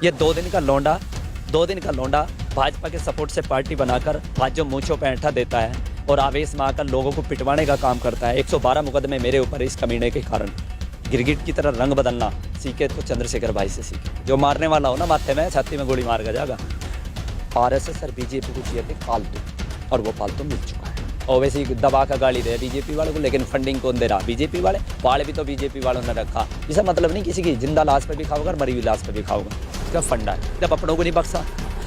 ये 2 दिन का लौंडा भाजपा के सपोर्ट से पार्टी बनाकर आज जो मूंछों पे ऐंठा देता है और आवेश में आकर लोगों को पिटवाने का काम करता है। 112 मुकदमे मेरे ऊपर इस कमीने के कारण। गिरगिट की तरह रंग बदलना सीखे तो चंद्रशेखर भाई से सीखे। जो मारने वाला हो ना माथे में छाती में गोली मार कर जाएगा। आरएसएस और बीजेपी को चाहिए थे फालतू और वो फालतू मिल चुका है। और वैसे ही दबा का गाली दे बीजेपी वालों को, लेकिन फंडिंग कौन दे रहा? बीजेपी वाले भी तो बीजेपी वालों ने रखा। इसका मतलब नहीं किसी की जिंदा लाश पे भी खाओगा और मरी हुई लाश पे भी खाओगा। इसका फंडा है। जब अपनों को नहीं बख्शा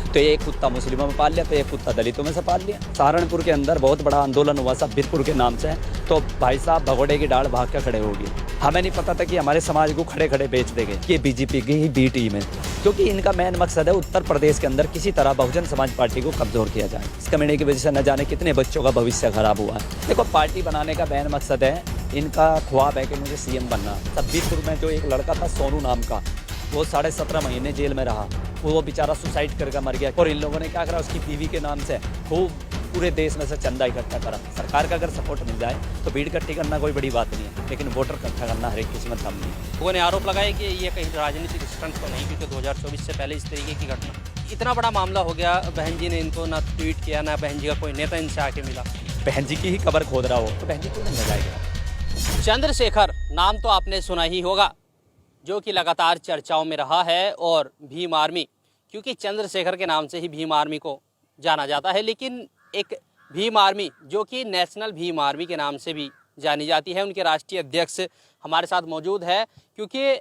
तो एक कुत्ता मुस्लिमों में पाल लिया तो एक कुत्ता दलितों में से पाल लिया। सहारनपुर के अंदर बहुत बड़ा आंदोलन हुआ सब्बीरपुर के नाम से, तो भाई साहब भगोड़े की डाल भाग कर खड़े हो गए। हमें नहीं पता था कि हमारे समाज को खड़े खड़े बेच देंगे। ये बीजेपी की ही बी टीम है, क्योंकि इनका मेन मकसद है उत्तर प्रदेश के अंदर किसी तरह बहुजन समाज पार्टी को कमजोर किया जाए। इस कमीने की वजह से न जाने कितने बच्चों का भविष्य खराब हुआ है। देखो, पार्टी बनाने का मेन मकसद है, इनका ख्वाब है कि मुझे सीएम बनना। सब्बीरपुर में जो एक लड़का था सोनू नाम का, वो 17.5 महीने जेल में रहा। वो बेचारा सुसाइड करके मर गया। और इन लोगों ने क्या करा, उसकी बीवी के नाम से खूब पूरे देश में से चंदा इकट्ठा करा। सरकार का अगर सपोर्ट मिल जाए तो भीड़ इकट्ठी करना कोई बड़ी बात नहीं है, लेकिन वोटर इकट्ठा करना हर एक किस्मत कम नहीं है। लोगों ने आरोप लगाया कि ये कहीं राजनीतिक स्टंट तो नहीं, क्योंकि 2024 से पहले इस तरीके की घटना, इतना बड़ा मामला हो गया। बहन जी ने इनको ना ट्वीट किया, ना बहन जी का कोई नेता इनसे आके मिला। बहन जी की ही कबर खोद रहा हो तो बहन जी क्यों नहीं जाएगा? चंद्रशेखर नाम तो आपने सुना ही होगा, जो कि लगातार चर्चाओं में रहा है। और भीम आर्मी, क्योंकि चंद्रशेखर के नाम से ही भीम आर्मी को जाना जाता है, लेकिन एक भीम आर्मी जो कि नेशनल भीम आर्मी के नाम से भी जानी जाती है। उनके राष्ट्रीय अध्यक्ष हमारे साथ मौजूद है, क्योंकि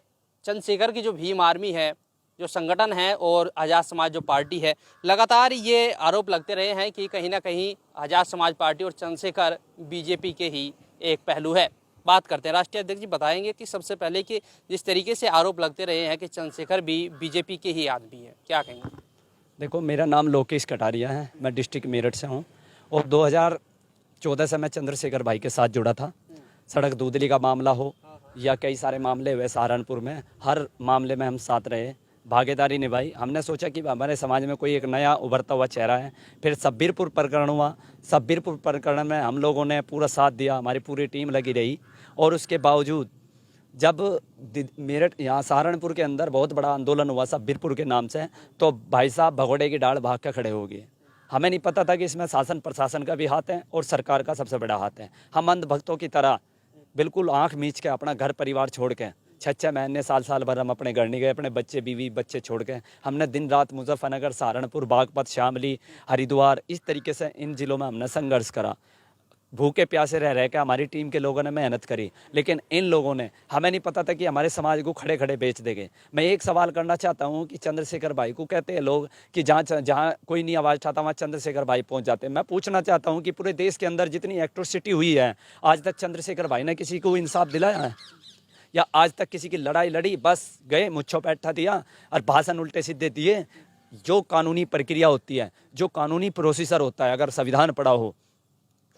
चंद्रशेखर की जो भीम आर्मी है, जो संगठन है, और आज़ाद समाज जो पार्टी है, लगातार ये आरोप लगते रहे हैं कि कहीं ना कहीं आज़ाद समाज पार्टी और चंद्रशेखर बीजेपी के ही एक पहलू है। बात करते हैं राष्ट्रीय अध्यक्ष जी, बताएंगे कि सबसे पहले कि जिस तरीके से आरोप लगते रहे हैं कि चंद्रशेखर भी बीजेपी के ही आदमी है, क्या कहेंगे? देखो, मेरा नाम लोकेश कटारिया है, मैं डिस्ट्रिक्ट मेरठ से हूँ और 2014 से मैं चंद्रशेखर भाई के साथ जुड़ा था। सड़क दूधली का मामला हो या कई सारे मामले हुए सहारनपुर में, हर मामले में हम साथ रहे, भागीदारी निभाई। हमने सोचा कि हमारे समाज में कोई एक नया उभरता हुआ चेहरा है। फिर सब्बीरपुर प्रकरण हुआ। सब्बीरपुर प्रकरण में हम लोगों ने पूरा साथ दिया, हमारी पूरी टीम लगी रही। और उसके बावजूद जब मेरठ यहाँ सहारनपुर के अंदर बहुत बड़ा आंदोलन हुआ सब्बीरपुर के नाम से, तो भाई साहब भगोड़े की डाल भाग कर खड़े हो गए। हमें नहीं पता था कि इसमें शासन प्रशासन का भी हाथ है और सरकार का सबसे बड़ा हाथ है। हम अंधभक्तों की तरह बिल्कुल आंख मीच के अपना घर परिवार छोड़ के 6 महीने साल भर हम अपने घर नहीं गए। अपने बच्चे बीवी बच्चे छोड़ के हमने दिन रात मुजफ्फरनगर, सहारनपुर, बागपत, शामली, हरिद्वार, इस तरीके से इन जिलों में हमने संघर्ष करा। भूखे प्यासे रह के हमारी टीम के लोगों ने मेहनत करी, लेकिन इन लोगों ने, हमें नहीं पता था कि हमारे समाज को खड़े खड़े बेच देंगे। मैं एक सवाल करना चाहता हूं कि चंद्रशेखर भाई को कहते हैं लोग कि जहां कोई नहीं आवाज़ उठाता वहां चंद्रशेखर भाई पहुंच जाते हैं। मैं पूछना चाहता हूं कि पूरे देश के अंदर जितनी एट्रोसिटी हुई है, आज तक चंद्रशेखर भाई ने किसी को इंसाफ दिलाया है? या आज तक किसी की लड़ाई लड़ी, बस गए मुच्छों पे अट्ठा दिया और भाषण उल्टे सीधे दिए? जो कानूनी प्रक्रिया होती है, जो कानूनी प्रोसीजर होता है, अगर संविधान पड़ा हो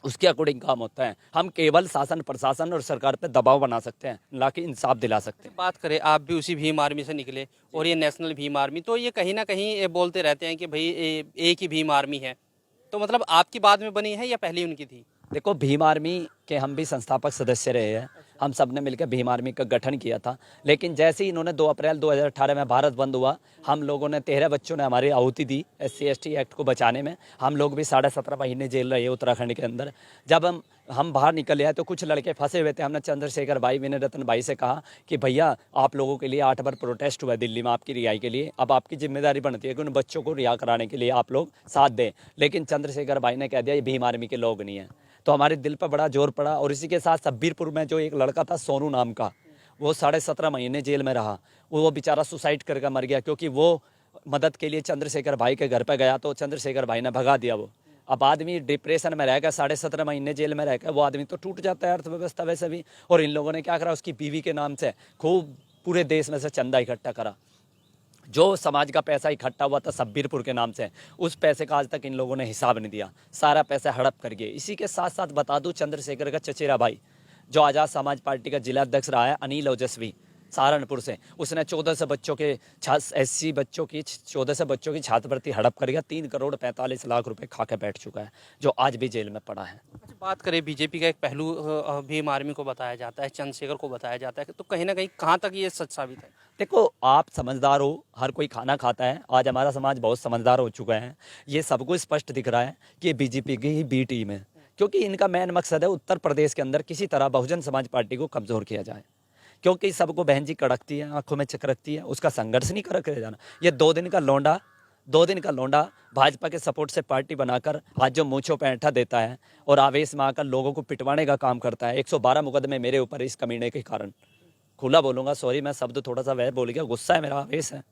उसके अकॉर्डिंग काम होता है। हम केवल शासन प्रशासन और सरकार पे दबाव बना सकते हैं, ना कि इंसाफ दिला सकते हैं। बात करें, आप भी उसी भीम आर्मी से निकले और ये नेशनल भीम आर्मी, तो ये कहीं ना कहीं ये बोलते रहते हैं कि भाई एक ही भीम आर्मी है, तो मतलब आपकी बाद में बनी है या पहले उनकी थी? देखो, भीम आर्मी के हम भी संस्थापक सदस्य रहे हैं। हम सब ने मिलकर भीम आर्मी का गठन किया था, लेकिन जैसे ही इन्होंने 2 अप्रैल 2018 में भारत बंद हुआ, हम लोगों ने 13 बच्चों ने हमारी आहुति दी SC/ST एक्ट को बचाने में। हम लोग भी 17.5 महीने जेल रहे उत्तराखंड के अंदर। जब हम बाहर निकले आए तो कुछ लड़के फंसे हुए थे। हमने चंद्रशेखर भाई, विनय रतन भाई से कहा कि भैया, आप लोगों के लिए 8 बार प्रोटेस्ट हुआ दिल्ली में आपकी रिहाई के लिए। अब आपकी जिम्मेदारी बनती है कि उन बच्चों को रिहा कराने के लिए आप लोग साथ दें। लेकिन चंद्रशेखर भाई ने कह दिया ये भीम आर्मी के लोग नहीं हैं। तो हमारे दिल पर बड़ा जोर पड़ा। और इसी के साथ सब्बीरपुर में जो एक लड़का था सोनू नाम का, वो 17.5 महीने जेल में रहा। वो बेचारा सुसाइड करके मर गया, क्योंकि वो मदद के लिए चंद्रशेखर भाई के घर पर गया तो चंद्रशेखर भाई ने भगा दिया वो। अब आदमी डिप्रेशन में रह गया, 17.5 महीने जेल में रह गया, वो आदमी तो टूट जाता है अर्थव्यवस्था वैसे भी। और इन लोगों ने क्या करा, उसकी बीवी के नाम से खूब पूरे देश में से चंदा इकट्ठा करा। जो समाज का पैसा इकट्ठा हुआ था सब्बीरपुर के नाम से, उस पैसे का आज तक इन लोगों ने हिसाब नहीं दिया, सारा पैसा हड़प कर गए। इसी के साथ साथ बता दूं, चंद्रशेखर का चचेरा भाई जो आज़ाद समाज पार्टी का जिला अध्यक्ष रहा है, अनिल ओजस्वी, सहारनपुर से। उसने 1400 बच्चों के SC बच्चों की 1400 बच्चों की छात्रवृत्ति हड़प कर गया। 3 करोड़ 45 लाख रुपए खा के बैठ चुका है, जो आज भी जेल में पड़ा है। अच्छा, बात करें बीजेपी का एक पहलू भीम आर्मी को बताया जाता है, चंद्रशेखर को बताया जाता है, तो कहीं ना कहीं कहाँ तक ये सच साबित है? देखो, आप समझदार हो, हर कोई खाना खाता है। आज हमारा समाज बहुत समझदार हो चुका है। ये सबको स्पष्ट दिख रहा है कि बीजेपी की ही बी टीम है, क्योंकि इनका मेन मकसद है उत्तर प्रदेश के अंदर किसी तरह बहुजन समाज पार्टी को कमज़ोर किया जाए। क्योंकि सबको बहन जी कड़कती है, आंखों में चकरकती है, उसका संघर्ष नहीं कर जाना। ये 2 दिन का लौंडा भाजपा के सपोर्ट से पार्टी बनाकर आज जो मूंछों पे ऐंठा देता है और आवेश में आकर लोगों को पिटवाने का काम करता है। 112 मुकदमे मेरे ऊपर इस कमीने के कारण। खुला बोलूंगा, सॉरी मैं शब्द थोड़ा सा वह बोल गया, गुस्सा है मेरा, आवेश है,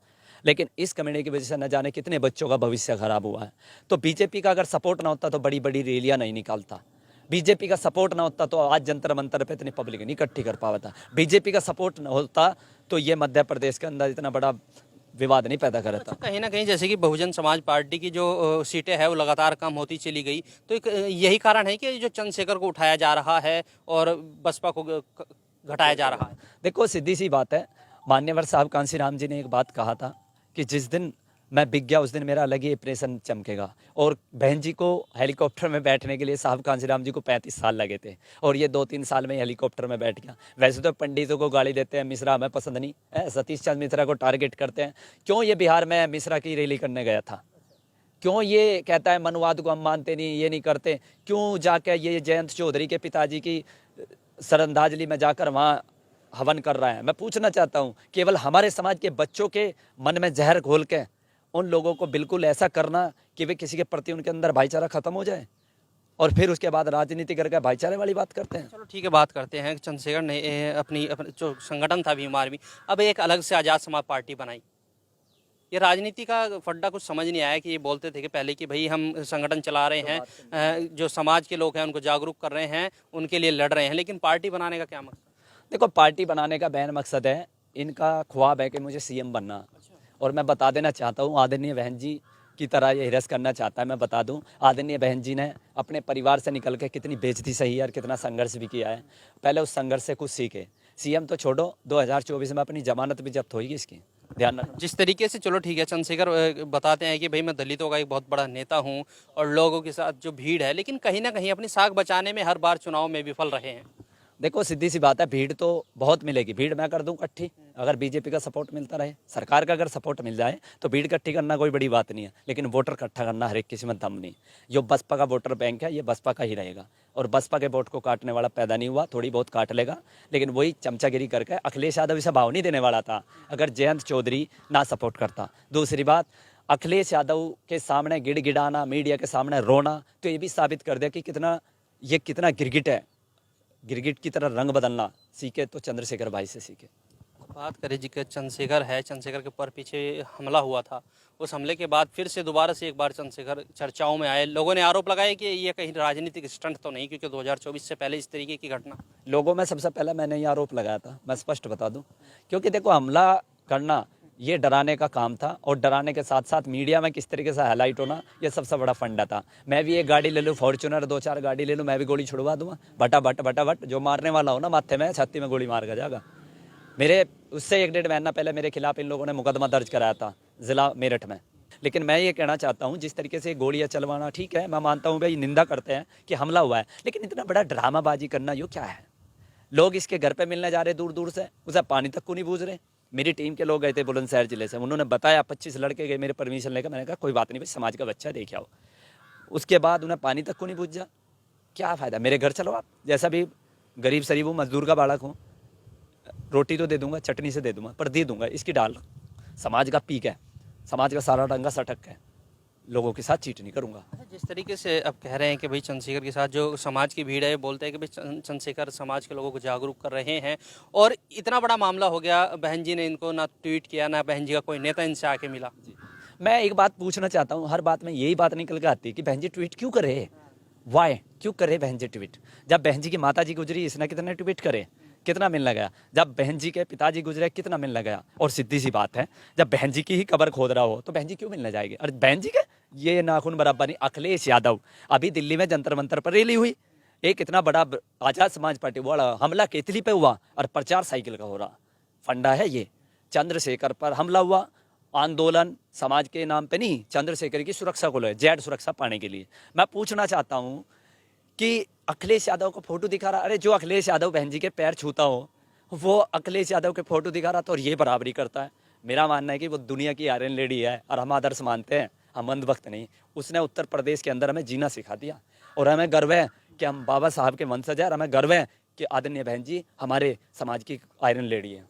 लेकिन इस कमीने की वजह से न जाने कितने बच्चों का भविष्य खराब हुआ है। तो बीजेपी का अगर सपोर्ट ना होता तो बड़ी बड़ी रैलियां नहीं निकालता। बीजेपी का सपोर्ट ना होता तो आज जंतर मंतर पे इतनी पब्लिक नहीं इकट्ठी कर पाता। बीजेपी का सपोर्ट ना होता तो ये मध्य प्रदेश के अंदर इतना बड़ा विवाद नहीं पैदा करता। अच्छा, कहीं ना कहीं जैसे कि बहुजन समाज पार्टी की जो सीटें हैं वो लगातार कम होती चली गई, तो एक यही कारण है कि जो चंद्रशेखर को उठाया जा रहा है और बसपा को घटाया जा रहा है? देखो, सीधी सी बात है, मान्यवर साहब कांसी राम जी ने एक बात कहा था कि जिस दिन मैं बिक गया उस दिन मेरा अलग ही इंप्रेशन चमकेगा। और बहन जी को हेलीकॉप्टर में बैठने के लिए साहब कांसीराम जी को 35 साल लगे थे, और ये 2-3 साल में हेलीकॉप्टर में बैठ गया। वैसे तो पंडितों को गाली देते हैं, मिश्रा हमें पसंद नहीं है, सतीश चंद्र मिश्रा को टारगेट करते हैं। क्यों ये बिहार में मिश्रा की रैली करने गया था? क्यों ये कहता है मनुवाद को हम मानते नहीं, ये नहीं करते? क्यों जाकर ये जयंत चौधरी के पिताजी की श्रद्धांजलि में जाकर वहाँ हवन कर रहा है? मैं पूछना चाहता हूँ, केवल हमारे समाज के बच्चों के मन में जहर घोल के उन लोगों को बिल्कुल ऐसा करना कि वे किसी के प्रति उनके अंदर भाईचारा खत्म हो जाए, और फिर उसके बाद राजनीति करके भाईचारे वाली बात करते हैं। चलो ठीक है, बात करते हैं। चंद्रशेखर ने अपनी जो संगठन था भीम आर्मी, अब एक अलग से आज़ाद समाज पार्टी बनाई। ये राजनीति का फड्डा कुछ समझ नहीं आया कि ये बोलते थे कि पहले कि भाई हम संगठन चला रहे हैं, जो समाज के लोग हैं उनको जागरूक कर रहे हैं, उनके लिए लड़ रहे हैं, लेकिन पार्टी बनाने का क्या मकसद? देखो, पार्टी बनाने का बैन मकसद है, इनका ख्वाब है कि मुझे CM बनना। और मैं बता देना चाहता हूँ, आदरणीय बहन जी की तरह ये हिरस करना चाहता है। मैं बता दूं, आदरणीय बहन जी ने अपने परिवार से निकल के कितनी बेइज्जती सही है और कितना संघर्ष भी किया है। पहले उस संघर्ष से कुछ सीखे। CM तो छोड़ो, 2024 में अपनी जमानत भी जब्त होगी इसकी, ध्यान रखना। जिस तरीके से, चलो ठीक है, चंद्रशेखर बताते हैं कि भाई मैं दलितों का एक बहुत बड़ा नेता हूं और लोगों के साथ जो भीड़ है, लेकिन कहीं ना कहीं अपनी साख बचाने में हर बार चुनाव में विफल रहे हैं। देखो, सीधी सी बात है, भीड़ तो बहुत मिलेगी। भीड़ मैं कर दूं इकट्ठी, अगर बीजेपी का सपोर्ट मिलता रहे, सरकार का अगर सपोर्ट मिल जाए तो भीड़ इकट्ठी करना कोई बड़ी बात नहीं है। लेकिन वोटर इकट्ठा करना हर एक किसी में दम नहीं। जो बसपा का वोटर बैंक है, ये बसपा का ही रहेगा, और बसपा के वोट को काटने वाला पैदा नहीं हुआ। थोड़ी बहुत काट लेगा, लेकिन वही चमचागिरी करके अखिलेश यादव इसे भाव नहीं देने वाला था अगर जयंत चौधरी ना सपोर्ट करता। दूसरी बात, अखिलेश यादव के सामने गिड़गिड़ाना, मीडिया के सामने रोना, तो ये भी साबित कर दिया कि कितना गिरगिट है। गिरगिट की तरह रंग बदलना सीखे तो चंद्रशेखर भाई से सीखे। बात करें जी, चंद्रशेखर है, चंद्रशेखर के ऊपर पीछे हमला हुआ था, उस हमले के बाद फिर से दोबारा से एक बार चंद्रशेखर चर्चाओं में आए। लोगों ने आरोप लगाया कि ये कहीं राजनीतिक स्टंट तो नहीं, क्योंकि 2024 से पहले इस तरीके की घटना। लोगों में सबसे पहले मैंने ये आरोप लगाया था, मैं स्पष्ट बता दूं, क्योंकि देखो, हमला करना ये डराने का काम था, और डराने के साथ साथ मीडिया में किस तरीके से हाईलाइट होना, ये सबसे बड़ा फंडा था। मैं भी एक गाड़ी ले लूँ, फॉर्च्यूनर 2-4 गाड़ी ले लूँ, मैं भी गोली छुड़वा दूंगा, बटा जो मारने वाला हो ना, माथे में छाती में गोली मार के जाएगा। मेरे उससे 1-1.5 महीना पहले मेरे खिलाफ इन लोगों ने मुकदमा दर्ज कराया था जिला मेरठ में। लेकिन मैं ये कहना चाहता हूँ, जिस तरीके से गोलियां चलवाना, ठीक है, मैं मानता हूँ भाई, निंदा करते हैं कि हमला हुआ है, लेकिन इतना बड़ा ड्रामाबाजी करना यो क्या है? लोग इसके घर पे मिलने जा रहे दूर दूर से, उसे पानी तक को नहीं बूझ रहे। मेरी टीम के लोग गए थे बुलंदशहर जिले से, उन्होंने बताया 25 लड़के गए मेरे परमिशन लेकर। मैंने कहा कोई बात नहीं भाई, समाज का बच्चा देख आओ। उसके बाद उन्हें पानी तक को नहीं बूझा। क्या फ़ायदा? मेरे घर चलो आप, जैसा भी गरीब शरीब हूँ, मजदूर का बालक हूँ, रोटी तो दे दूंगा, चटनी से दे दूंगा, पर दे दूंगा इसकी डाल। समाज का पीक है, समाज का सारा डंगा सटक है, लोगों के साथ चीट नहीं करूंगा। जिस तरीके से अब कह रहे हैं कि भाई चंद्रशेखर के साथ जो समाज की भीड़ है, बोलते हैं कि भाई चंद्रशेखर समाज के लोगों को जागरूक कर रहे हैं, और इतना बड़ा मामला हो गया, बहन जी ने इनको ना ट्वीट किया, ना बहन जी का कोई नेता इनसे आके मिला। मैं एक बात पूछना चाहता हूँ, हर बात में यही बात निकल के आती है कि बहन जी ट्वीट क्यों करे? वाई क्यों करे बहन जी ट्वीट? जब बहन जी की माता जी गुजरी, इसने कितने ट्वीट करे, कितना मिलने गया? जब बहन जी के पिताजी गुजरे, कितना मिलने गया? और सीधी सी बात है, जब बहन जी की ही कब्र खोद रहा हो तो बहन जी क्यों मिलने जाएगी? और बहन जी के ये नाखून बराबर नहीं। अखिलेश यादव अभी दिल्ली में जंतर मंतर पर रैली हुई, एक इतना बड़ा आजाद समाज पार्टी वाला हमला केतली पे हुआ और प्रचार साइकिल का हो रहा। फंडा है ये। चंद्रशेखर पर हमला हुआ, आंदोलन समाज के नाम पे नहीं, चंद्रशेखर की सुरक्षा को ले, जेड सुरक्षा पाने के लिए। मैं पूछना चाहता हूँ कि अखिलेश यादव को फोटो दिखा रहा, अरे जो अखिलेश यादव बहन जी के पैर छूता हो वो अखिलेश यादव के फोटो दिखा रहा तो और ये बराबरी करता है। मेरा मानना है कि वो दुनिया की आयरन लेडी है और हम आदर्श मानते हैं, हम अंधभक्त नहीं। उसने उत्तर प्रदेश के अंदर हमें जीना सिखा दिया और हमें गर्व है कि हम बाबा साहब के वंशज हैं और हमें गर्व है कि आदरणीय बहन जी हमारे समाज की आयरन लेडी है।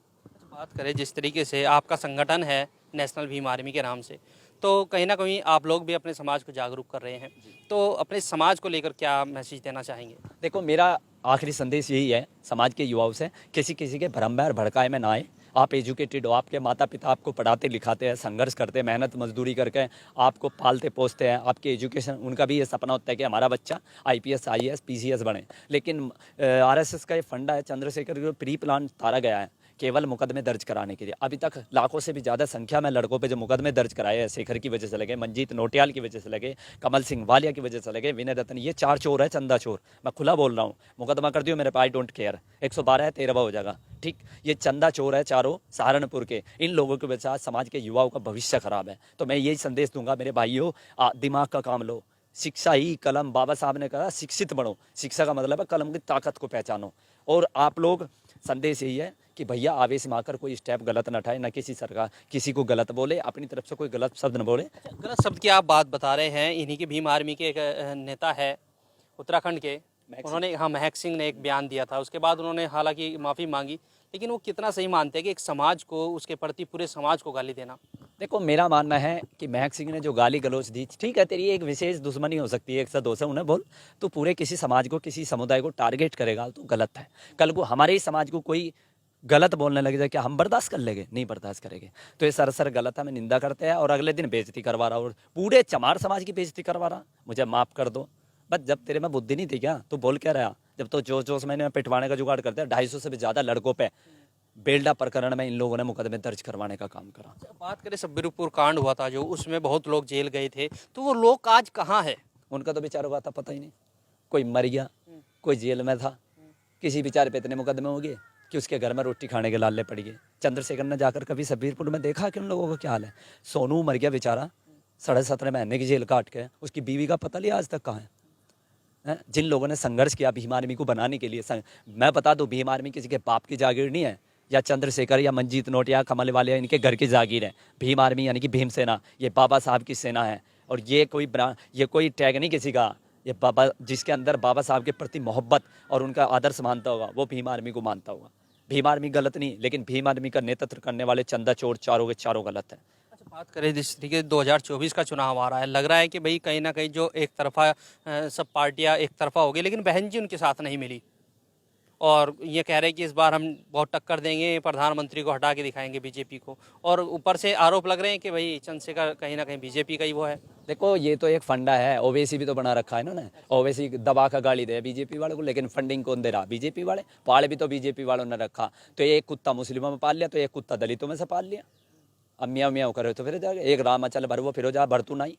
बात करें जिस तरीके से आपका संगठन है नेशनल भीम आर्मी के नाम से, तो कहीं ना कहीं आप लोग भी अपने समाज को जागरूक कर रहे हैं, तो अपने समाज को लेकर क्या मैसेज देना चाहेंगे? देखो, मेरा आखिरी संदेश यही है समाज के युवाओं से, किसी के भ्रम में और भड़काए में ना आए। आप एजुकेटेड हो, आपके माता पिता आपको पढ़ाते लिखाते हैं, संघर्ष करते हैं, मेहनत मजदूरी करके आपको पालते पोसते हैं, आपके एजुकेशन, उनका भी ये सपना होता है कि हमारा बच्चा IPS IAS PCS बने। लेकिन RSS का ये फंडा है, चंद्रशेखर को प्री प्लान तारा गया है केवल मुकदमे दर्ज कराने के लिए। अभी तक लाखों से भी ज़्यादा संख्या में लड़कों पे जो मुकदमे दर्ज कराए हैं, शेखर की वजह से लगे, मंजीत नोटियाल की वजह से लगे, कमल सिंह वालिया की वजह से लगे, विनय रतन, ये 4 चोर है, चंदा चोर। मैं खुला बोल रहा हूँ, मुकदमा कर दियो मेरे पे, आई डोंट केयर। 112 है, 13 हो जाएगा, ठीक। ये चंदा चोर है चारों सहारनपुर के। इन लोगों की वजह से आज समाज के युवाओं का भविष्य खराब है। तो मैं यही संदेश दूंगा मेरे भाइयों, दिमाग का काम लो। शिक्षा ही कलम, बाबा साहब ने कहा शिक्षित बनो। शिक्षा का मतलब है कलम की ताकत को पहचानो। और आप लोग, संदेश यही है कि भैया आवेश में आकर कोई स्टेप गलत न उठाए, न किसी सरकार किसी को गलत बोले, अपनी तरफ से कोई गलत शब्द न बोले। गलत शब्द की आप बात बता रहे हैं, इन्हीं की भीम आर्मी के एक नेता है उत्तराखंड के, उन्होंने, हाँ, महक सिंह ने एक बयान दिया था, उसके बाद उन्होंने हालांकि माफ़ी मांगी, लेकिन वो कितना सही मानते हैं कि एक समाज को, उसके प्रति पूरे समाज को गाली देना? देखो, मेरा मानना है कि महक सिंह ने जो गाली गलौज दी, ठीक है, तेरी एक विशेष दुश्मनी हो सकती है, 1 से 2 से उन्हें बोल, तो पूरे किसी समाज को, किसी समुदाय को टारगेट करेगा तो गलत है। कल को हमारे ही समाज को कोई गलत बोलने लगे जाए, क्या हम बर्दाश्त कर लेंगे? नहीं बर्दाश्त करेंगे। तो ये सरासर गलत है, मैं निंदा करते हैं और अगले दिन बेइज्जती करवा रहा और पूरे चमार समाज की बेइज्जती करवा रहा। मुझे माफ़ कर दो, बस जब तेरे में बुद्धि नहीं थी क्या, तो बोल क्या रहा? जब तो जोश जोश मैंने पिटवाने का जुगाड़ करते हैं, 250 से भी ज़्यादा लड़कों पे बेलडा प्रकरण में इन लोगों ने मुकदमे दर्ज करवाने का काम करा। बात करें सब्बीरपुर कांड हुआ था जो, उसमें बहुत लोग जेल गए थे, तो वो लोग आज कहाँ है? उनका तो बेचारों का था पता ही नहीं। कोई मर गया, कोई जेल में था, किसी बेचारे पे इतने मुकदमे हो गए कि उसके घर में रोटी खाने के लाले पड़ गए। चंद्रशेखर ने जाकर कभी सब्बीरपुर में देखा कि उन लोगों का क्या हाल है? सोनू मर गया बेचारा, 17.5 महीने की जेल काट के, उसकी बीवी का पता लिया आज तक कहाँ है? जिन लोगों ने संघर्ष किया भीम आर्मी को बनाने के लिए, मैं बता दूं, भीम आर्मी किसी के बाप की जागीर नहीं है, या चंद्रशेखर या मंजीत नोट या कमल वाले इनके घर की जागीर है। भीम आर्मी यानी कि भीम सेना, ये बाबा साहब की सेना है। और ये कोई टैग नहीं किसी का, ये बाबा, जिसके अंदर बाबा साहब के प्रति मोहब्बत और उनका आदर्श मानता होगा, वो भीम आर्मी को मानता होगा। भीम आर्मी गलत नहीं, लेकिन भीम आर्मी का नेतृत्व करने वाले चंदा चोर चारों के चारों गलत है। बात करें जिस तरीके से 2024 का चुनाव आ रहा है, लग रहा है कि भाई कहीं ना कहीं जो एक तरफा सब पार्टियां एक तरफा हो गई, लेकिन बहन जी उनके साथ नहीं मिली और ये कह रहे हैं कि इस बार हम बहुत टक्कर देंगे, प्रधानमंत्री को हटा के दिखाएंगे बीजेपी को, और ऊपर से आरोप लग रहे हैं कि भाई चंद्रशेखर कहीं ना कहीं बीजेपी का ही वो है। देखो, ये तो एक फंडा है, ओवैसी भी तो बना रखा है इन्होंने, ओवैसी दबा का गाली दे बीजेपी वालों को, लेकिन फंडिंग कौन दे रहा? बीजेपी वाले। पाल भी तो बीजेपी वालों ने रखा, तो एक कुत्ता मुस्लिमों में पाल लिया, तो एक कुत्ता दलितों में से पाल लिया। अब मियाँ मियाँ करे तो फिर जाएगा, एक राम अचल भर वो फिर जा भरतू नाई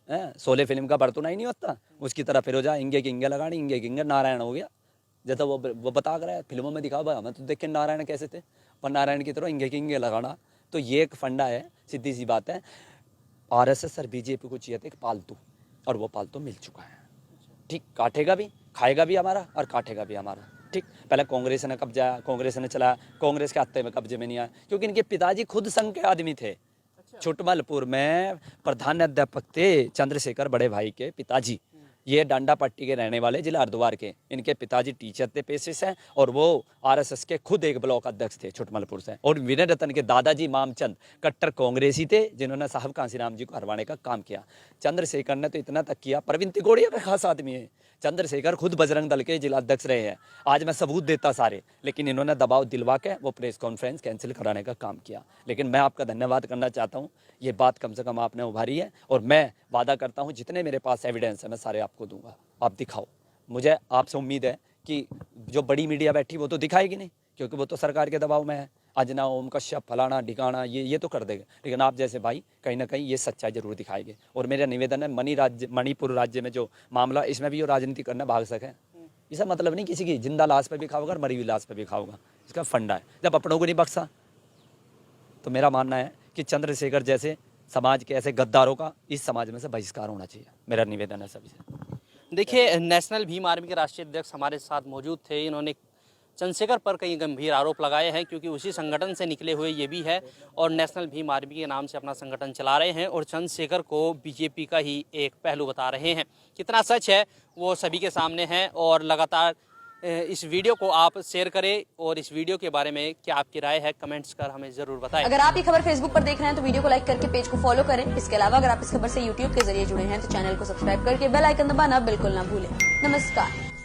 है, शोले फिल्म का भरतू नाई नहीं होता, उसकी तरह फिर जा इंगे किंगे लगानी, इंगे किंगे नारायण हो गया। जैसा वो बता कर रहा है, फिल्मों में दिखाओ भाई, हमें तो देख के नारायण कैसे थे, पर नारायण की तरह इंगे किंगे लगाना, तो ये एक फंडा है, सीधी सी बात है। RSS और बीजेपी को चाहिए था एक पालतू, और वो पालतू मिल चुका है, ठीक। काटेगा भी, खाएगा भी हमारा और काटेगा भी हमारा, ठीक। पहले कांग्रेस ने कब्जा, कांग्रेस ने चलाया, कांग्रेस के हत्थे में कब्जे में नहीं आया, क्योंकि इनके पिताजी खुद संघ के आदमी थे। छुटमलपुर में प्रधानाध्यापक थे चंद्रशेखर बड़े भाई के पिताजी, ये डांडा पट्टी के रहने वाले, जिला हरिद्वार के। इनके पिताजी टीचर थे पेशे से, और वो RSS के खुद एक ब्लॉक अध्यक्ष थे छुटमलपुर से। और विनय रतन के दादाजी मामचंद कट्टर कांग्रेसी थे, जिन्होंने साहब कांसीराम जी को हरवाने का काम किया। चंद्रशेखर ने तो इतना तक किया, प्रवीण तिगोड़िया का खास आदमी है चंद्रशेखर, खुद बजरंग दल के जिला अध्यक्ष रहे हैं। आज मैं सबूत देता सारे, लेकिन इन्होंने दबाव दिलवा के वो प्रेस कॉन्फ्रेंस कैंसिल कराने का काम किया। लेकिन मैं आपका धन्यवाद करना चाहता हूँ, ये बात कम से कम आपने उभारी है, और मैं वादा करता हूँ जितने मेरे पास एविडेंस है मैं सारे आपको दूंगा, आप दिखाओ। मुझे आपसे उम्मीद है कि जो बड़ी मीडिया बैठी वो तो दिखाएगी नहीं, क्योंकि वो तो सरकार के दबाव में है। अजना ओम कश्यप फलाना ढिकाना ये तो कर देगा, लेकिन आप जैसे भाई कहीं ना कहीं ये सच्चाई जरूर दिखाएंगे। और मेरा निवेदन है, मणिपुर राज्य में जो मामला, इसमें भी वो राजनीति करना भाग सके, इसका मतलब नहीं किसी की जिंदा लाश पे भी खाओगा और मरी हुई लाश पे भी खाओगा, इसका फंडा है। जब अपनों को नहीं बख्शा तो मेरा मानना है कि चंद्रशेखर जैसे समाज के ऐसे गद्दारों का इस समाज में से बहिष्कार होना चाहिए। मेरा निवेदन है सभी से। देखिए, नेशनल भीम आर्मी के राष्ट्रीय अध्यक्ष हमारे साथ मौजूद थे। इन्होंने चंद्रशेखर पर कई गंभीर आरोप लगाए हैं, क्योंकि उसी संगठन से निकले हुए ये भी है और नेशनल भीम आर्मी के नाम से अपना संगठन चला रहे हैं और चंद्रशेखर को बीजेपी का ही एक पहलू बता रहे हैं। कितना सच है वो सभी के सामने है और लगातार इस वीडियो को आप शेयर करें और इस वीडियो के बारे में क्या आपकी राय है कमेंट्स कर हमें जरूर बताएं। अगर आप ये खबर फेसबुक पर देख रहे हैं तो वीडियो को लाइक करके पेज को फॉलो करें। इसके अलावा अगर आप इस खबर से यूट्यूब के जरिए जुड़े हैं तो चैनल को सब्सक्राइब करके बेल आइकन दबाना बिल्कुल ना भूलें। नमस्कार।